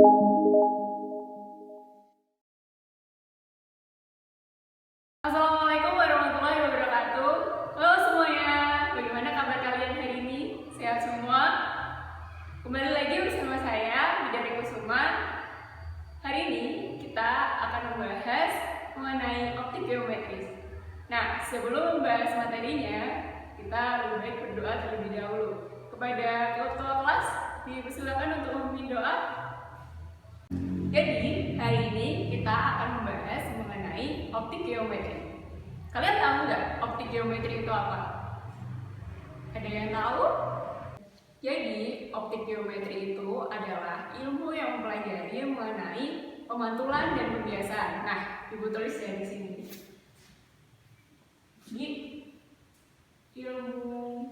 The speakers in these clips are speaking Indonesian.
Assalamualaikum warahmatullahi wabarakatuh. Halo semuanya, bagaimana kabar kalian hari ini? Sehat semua? Kembali lagi bersama saya, Bidari Kusuma. Hari ini kita akan membahas mengenai optik geometris. Nah, sebelum membahas materinya, kita lebih baik berdoa terlebih dahulu. Kepada ketua kelas, dipersilakan untuk memimpin doa. Jadi, hari ini kita akan membahas mengenai optik geometri. Kalian tahu nggak optik geometri itu apa? Ada yang tahu? Jadi, optik geometri itu adalah ilmu yang mempelajari mengenai pemantulan dan pembiasan. Nah, Ibu tulis ya di sini. Ini ilmu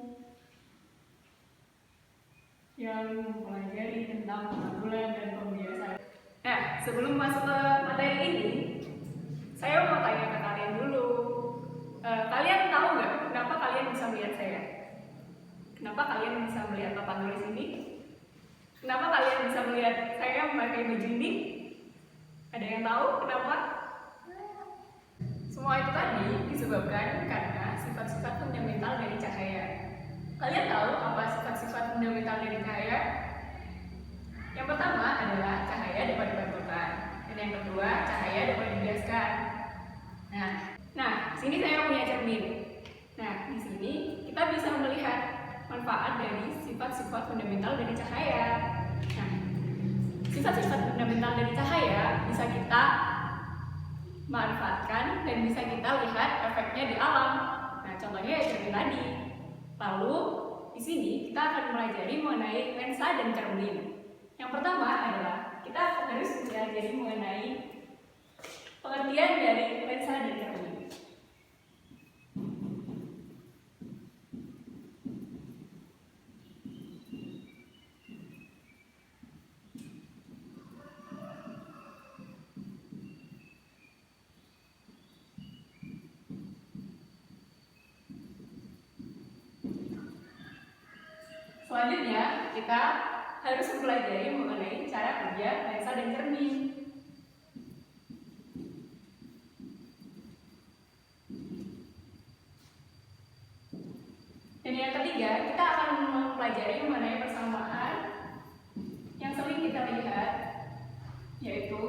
yang mempelajari tentang pemantulan dan pembiasan. Nah, sebelum masuk ke materi ini, saya mau tanya ke kalian dulu. Kalian tahu nggak kenapa kalian bisa melihat saya? Kenapa kalian bisa melihat papan tulis ini? Kenapa kalian bisa melihat saya memakai baju ini? Ada yang tahu kenapa? Semua itu tadi disebabkan karena sifat-sifat fundamental dari cahaya. Kalian tahu apa sifat-sifat fundamental dari cahaya? Yang pertama adalah cahaya dapat dipantulkan, dan yang kedua cahaya dapat dibiaskan. Nah, sini saya punya cermin. Nah, di sini kita bisa melihat manfaat dari sifat-sifat fundamental dari cahaya. Nah, sifat-sifat fundamental dari cahaya bisa kita manfaatkan dan bisa kita lihat efeknya di alam. Nah, contohnya ya cermin tadi. Lalu di sini kita akan mempelajari mengenai lensa dan cermin. Yang pertama adalah kita harus belajar mengenai pengertian dari lensa dan cermin. Selanjutnya, kita harus mempelajari mengenai cara kerja lensa dan cermin. Dan yang ketiga, kita akan mempelajari mengenai persamaan yang sering kita lihat, yaitu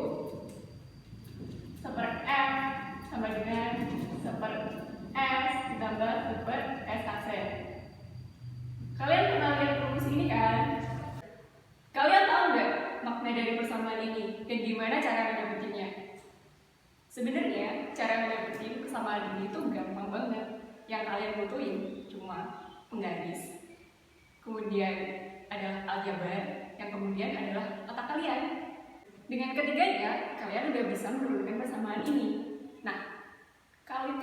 seper M sama dengan seper S ditambah seper S aksen. Kalian pernah lihat rumus ini kan? Kalian tahu nggak makna dari persamaan ini dan gimana cara mendapetinnya? Sebenarnya cara mendapetin persamaan ini itu gampang banget. Yang kalian butuhin cuma penggaris, kemudian adalah aljabar, yang kemudian adalah otak kalian. Dengan ketiganya, kalian udah bisa menurunkan persamaan ini. Nah,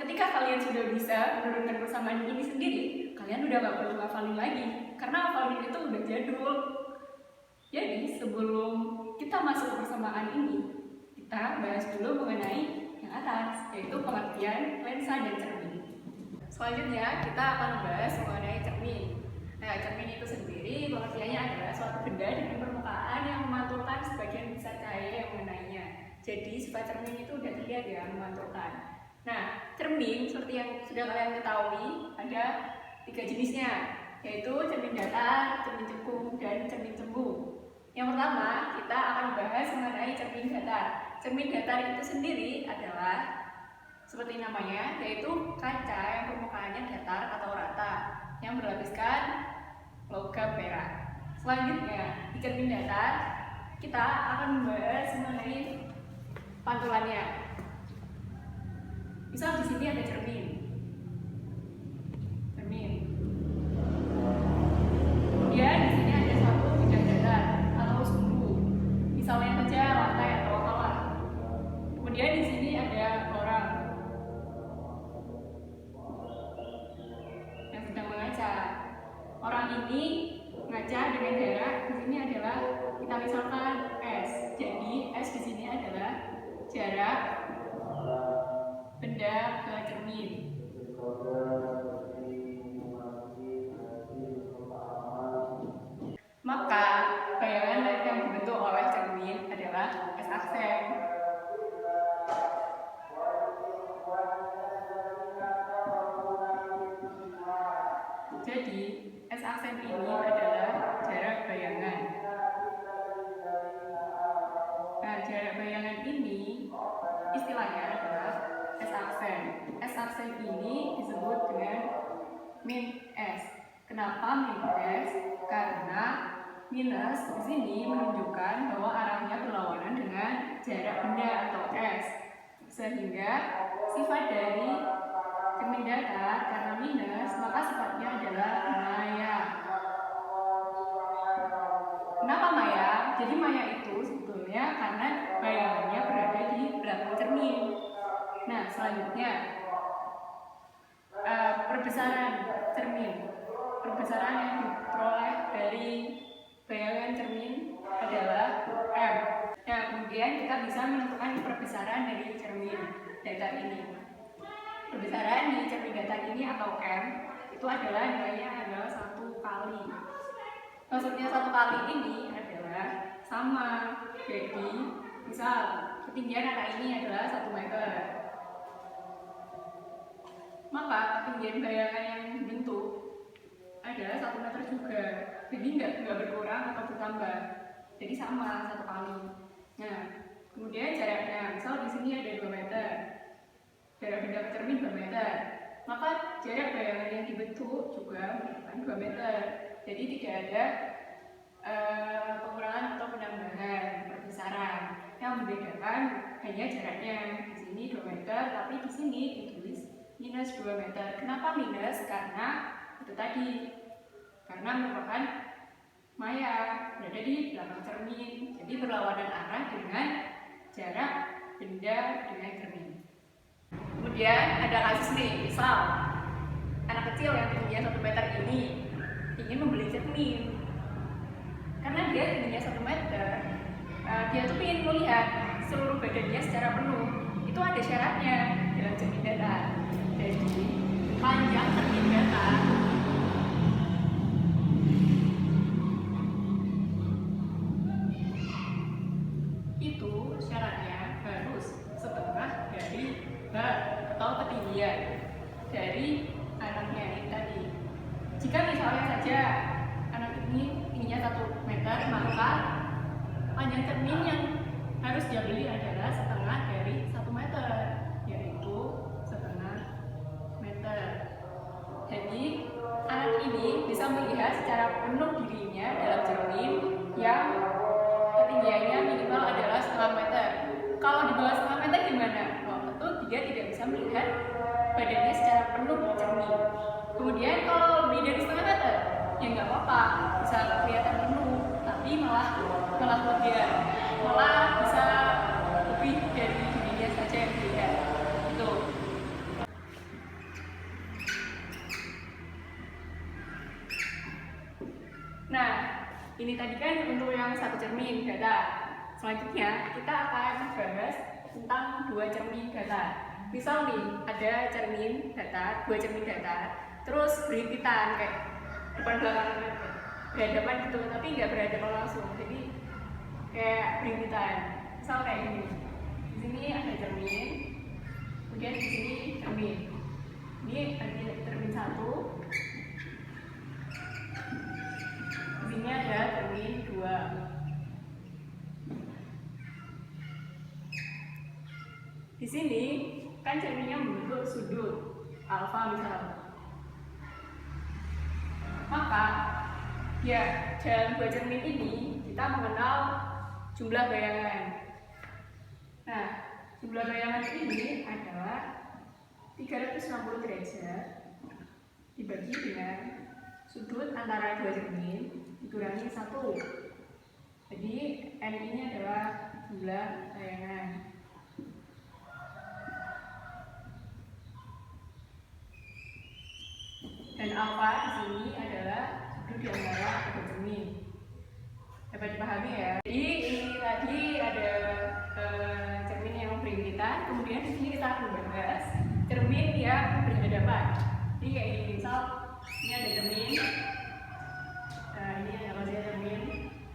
ketika kalian sudah bisa menurunkan persamaan ini sendiri, kalian udah gak perlu hafalin lagi, karena hafalin itu udah jadul. Jadi sebelum kita masuk ke persamaan ini, kita bahas dulu mengenai yang atas, yaitu pengertian lensa dan cermin. Selanjutnya kita akan membahas mengenai cermin. Nah, cermin itu sendiri pengertiannya adalah suatu benda dengan permukaan yang memantulkan sebagian besar cahaya yang mengenainya. Jadi sifat cermin itu udah terlihat ya, memantulkan. Nah, cermin seperti yang sudah kalian ketahui ada 3 jenisnya, yaitu cermin datar, cermin cekung, dan cermin cembung. Yang pertama, kita akan membahas mengenai cermin datar. Cermin datar itu sendiri adalah seperti namanya, yaitu kaca yang permukaannya datar atau rata, yang berlapiskan logam perak. Selanjutnya, di cermin datar, kita akan membahas mengenai pantulannya. Misal di sini ada cermin. Kemudian di sini ada suatu bidang datar atau sumbu. Misalnya saja lantai atau kawah. Kemudian di sini ada orang yang sedang mengaca. Orang ini mengaca dengan jarak di sini adalah kita misalkan S. Jadi S di sini adalah jarak benda ke cermin. Maka bayangan yang dibentuk oleh cermin aksen ini disebut dengan min S. Kenapa min S? Karena minus di sini menunjukkan bahwa arahnya berlawanan dengan jarak benda atau S. Sehingga sifat dari cermin datar karena minus, maka sifatnya adalah maya. Kenapa maya? Jadi maya itu sebetulnya karena bayangannya berada di belakang cermin. Nah, selanjutnya perbesaran cermin. Perbesaran yang diperoleh dari bayangan cermin adalah M. Nah, kemudian kita bisa menentukan perbesaran dari cermin datar ini. Perbesaran di cermin datar ini atau M itu adalah nilainya adalah 1 kali. Maksudnya 1 kali ini adalah sama. Jadi, misal ketinggian anak ini adalah 1 meter. Maka ketinggian bayangan yang dibentuk adalah 1 meter juga. Jadi nggak berkurang atau bertambah. Jadi sama 1 kali. Nah, kemudian jaraknya, misal di sini ada 2 meter. Jarak benda ke cermin 2 meter. Maka jarak bayangan yang dibentuk juga merupakan 2 meter. Jadi tidak ada pengurangan atau penambahan perbesaran. Yang membedakan hanya jaraknya. Di sini 2 meter, tapi di sini ditulis minus 2 meter. Kenapa minus? Karena itu tadi, karena merupakan maya berada di belakang cermin. Jadi berlawanan arah dengan jarak benda dengan cermin. Kemudian ada kasus nih, misal anak kecil yang tingginya 1 meter ini ingin membeli cermin. Karena dia tingginya 1 meter, dia tuh ingin melihat seluruh badannya secara penuh. Itu ada syaratnya dalam cermin datar. Jadi panjang cermin datar itu syaratnya harus setengah dari bar atau ketinggian dari anaknya ini tadi. Jika misalnya saja anak ini tingginya 1 meter, maka panjang cermin yang harus dia beli adalah setengah dari 1 meter, yaitu setengah meter. Jadi anak ini bisa melihat secara penuh dirinya dalam cermin yang ketinggiannya minimal adalah setengah meter. Kalau di bawah setengah meter gimana? Oh, tentu dia tidak bisa melihat badannya secara penuh di cermin. Kemudian kalau lebih dari setengah meter, ya nggak apa-apa, bisa kelihatan penuh, tapi malah kelebihan, malah bisa lebih dari dirinya saja yang dilihat. Itu. Nah, ini tadi kan untuk yang 1 cermin datar. Selanjutnya kita akan bahas tentang 2 cermin datar. Misal nih, ada cermin datar, 2 cermin datar, terus berhimpitan kayak depan belakang berhadapan gitu, tapi nggak berhadapan langsung. Jadi kayak berhimpitan. Misal kayak gini. Di sini ada cermin, kemudian di sini cermin. Ini ada cermin 1. Di sini ada cermin 2. Di sini kan cerminnya membentuk sudut alfa misal. Maka ya dalam 2 cermin ini kita mengenal jumlah bayangan. Nah, jumlah bayangan ini adalah 360 derajat dibagi dengan sudut antara 2 cermin dikurangi 1. Jadi N ini adalah jumlah bayangan. Dan alfa di sini adalah sudut di antara 2 cermin. Dapat dipahami ya? Jadi ini tadi ada cermin yang berhimpitan, kemudian di sini kita akan membahas cermin yang berhadapan. Jadi kayak ini, misal ini ada cermin. Ini adalah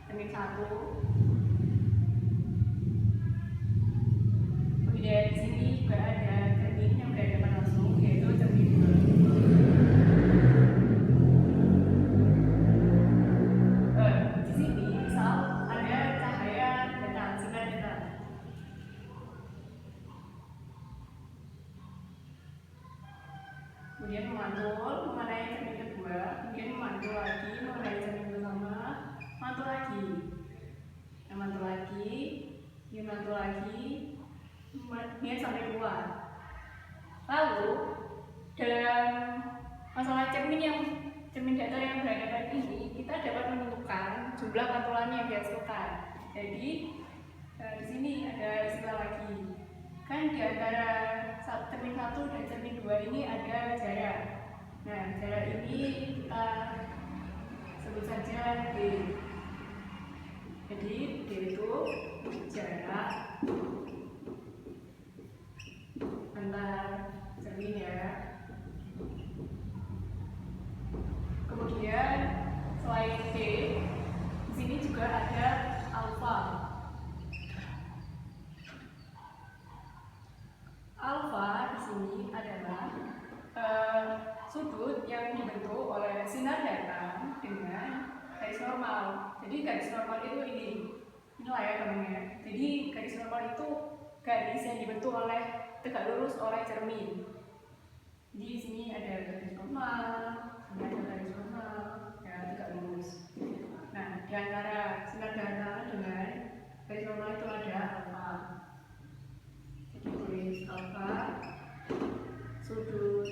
cermin 1. Kemudian di sini juga ada cermin yang berhadapan langsung, yaitu cermin 2. Di sini misal ada cahaya datang, sinar datang. kemudian memantul mengenai cermin kedua, kemudian memantul lagi mengenai cermin pertama, mantul lagi, mantul lagi, mantul lagi, kemudian sampai keluar. Lalu dalam masalah cermin datar yang berhadapan ini, kita dapat menentukan jumlah pantulannya yang dihasilkan. Jadi di sini ada istilah lagi. Kan di antara cermin 1 dan cermin 2 ini ada jarak. Nah, jarak ini kita sebut saja D. Jadi D itu jarak antar cermin ya. Kemudian selain D, di sini juga ada alfa. Alfa di sini adalah sudut yang dibentuk oleh sinar datang dengan garis normal. Jadi garis normal itu inilah ya namanya. Jadi garis normal itu garis yang dibentuk oleh tegak lurus oleh cermin. Jadi di sini ada garis normal, ini ada garis normal, ya tegak lurus. Nah, di antara sinar datang dengan garis normal itu ada alfa. Jadi tulis alfa sudut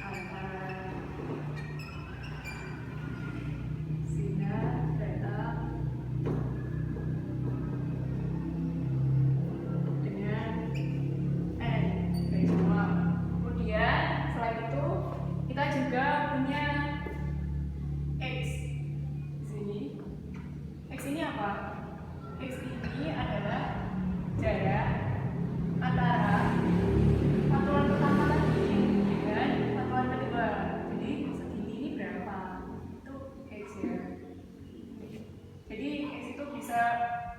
antara sinar datang dengan N garis normal. Kemudian selain itu kita juga punya X di sini. X ini apa? X ini adalah jarak antara pantulan pertama tadi dengan pantulan kedua. Jadi segini ini berapa? Itu X ya. Jadi X itu bisa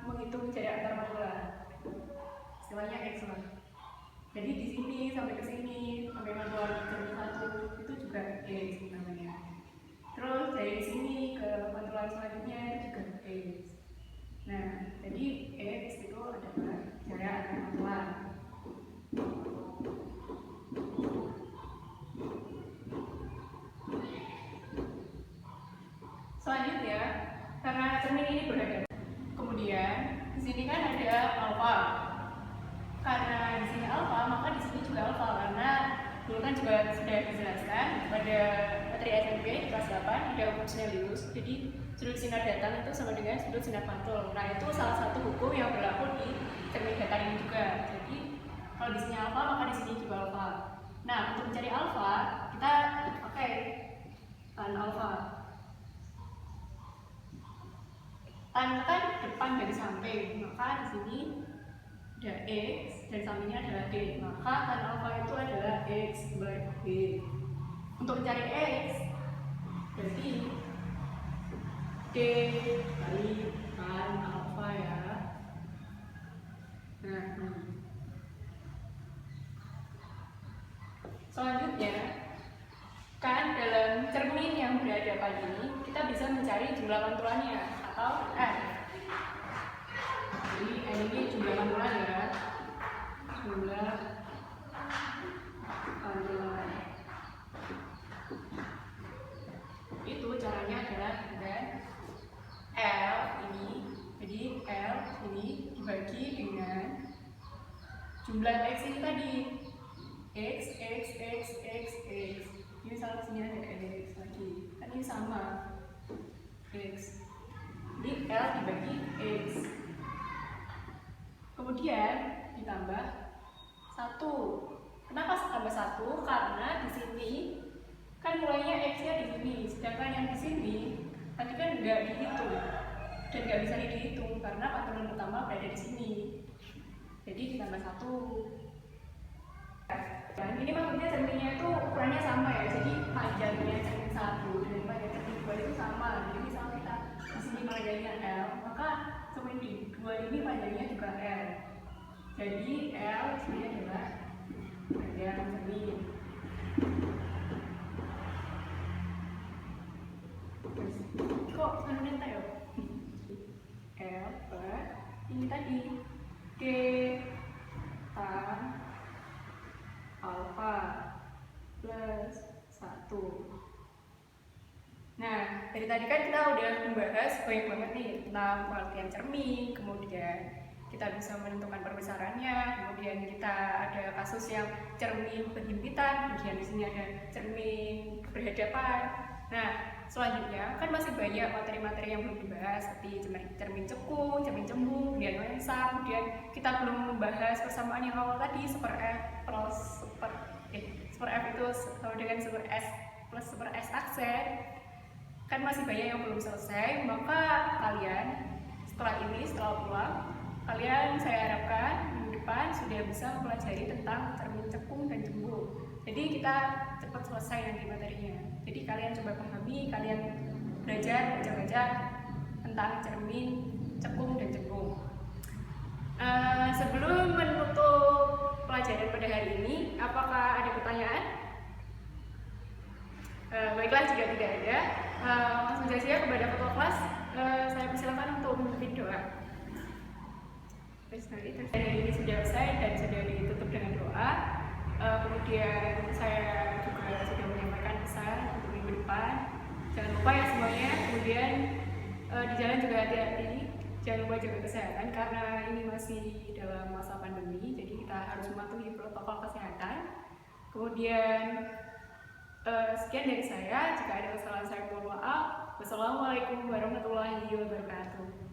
menghitung jarak antar pantulan. Istilahnya X lah. Jadi di sini sampai ke sini sampai pantulan cermin 1 itu juga X namanya. Terus dari sini ke pantulan selanjutnya juga X. Nah, jadi X itu adalah jarak antar pantulan. Selanjutnya, karena cermin ini berhadapan, kemudian di sini kan ada alfa. Karena di sini alfa, maka di sini juga alfa karena dulu kan juga sudah dijelaskan pada materi SMP kelas 8 ada hukum Snellius. Jadi sudut sinar datang itu sama dengan sudut sinar pantul. Nah, itu salah satu hukum yang berlaku di cermin datar ini juga. Jadi kalau di sini alfa, maka di sini juga alfa. Nah, untuk mencari alfa, kita pakai tan alfa. Tan kan depan dari samping, maka di sini ada X dan sampingnya adalah D. Maka tan alfa itu adalah X / D. Untuk mencari X, berarti D kali tan alfa ya. Nah, selanjutnya kan dalam cermin yang berhadapan ini kita bisa mencari jumlah pantulannya atau N. Jadi N ini jumlah pantulan ya, jumlah pantulan. Itu caranya adalah dengan L ini, jadi L ini dibagi dengan jumlah X ini tadi, X. Ini salah satunya ada X lagi, kan ini sama X. Jadi L dibagi X. Kemudian ditambah 1. Kenapa tambah 1? Karena di sini kan mulainya X-nya di sini, sedangkan yang di sini tadi kan nggak dihitung dan nggak bisa dihitung karena pantulan pertama berada di sini. Jadi ditambah 1. Dan ini maksudnya cerminnya itu ukurannya sama ya, jadi panjangnya cermin 1 dan panjang cermin 2 itu sama. Jadi misalnya kita di sini panjangnya L, maka cermin 2 ini panjangnya juga L. Jadi L ini adalah panjang cermin. Kok menurut ya? L per ini tadi G tan alfa plus 1. Nah, dari tadi kan kita udah membahas banyak banget nih tentang pengertian cermin, kemudian kita bisa menentukan perbesarannya, kemudian kita ada kasus yang cermin berhimpitan, kemudian di sini ada cermin berhadapan. Nah, selanjutnya kan masih banyak materi-materi yang belum dibahas seperti cermin cekung, cermin cembung, kemudian lensa, kemudian kita belum membahas persamaan yang awal tadi super F plus super F itu sama dengan super S plus super S aksen. Kan masih banyak yang belum selesai, maka kalian setelah pulang, kalian saya harapkan minggu depan sudah bisa mempelajari tentang cermin cekung dan cembung. Jadi kita cepat selesai nanti materinya. Jadi kalian coba pahami, kalian belajar baca-baca tentang cermin cekung dan cembung. Sebelum menutup pelajaran pada hari ini, apakah ada pertanyaan? Baiklah, jika tidak ada, langsung saja kepada ketua kelas, saya persilakan untuk memimpin doa. Hari ini sudah selesai dan sudah ditutup dengan doa. Kemudian saya juga sudah menyampaikan pesan untuk minggu depan. Jangan lupa ya semuanya. Kemudian di jalan juga hati-hati. Jangan lupa jaga kesehatan karena ini masih dalam masa pandemi, jadi kita harus mematuhi protokol kesehatan. Kemudian sekian dari saya. Jika ada kesalahan saya mohon maaf. Wassalamualaikum warahmatullahi wabarakatuh.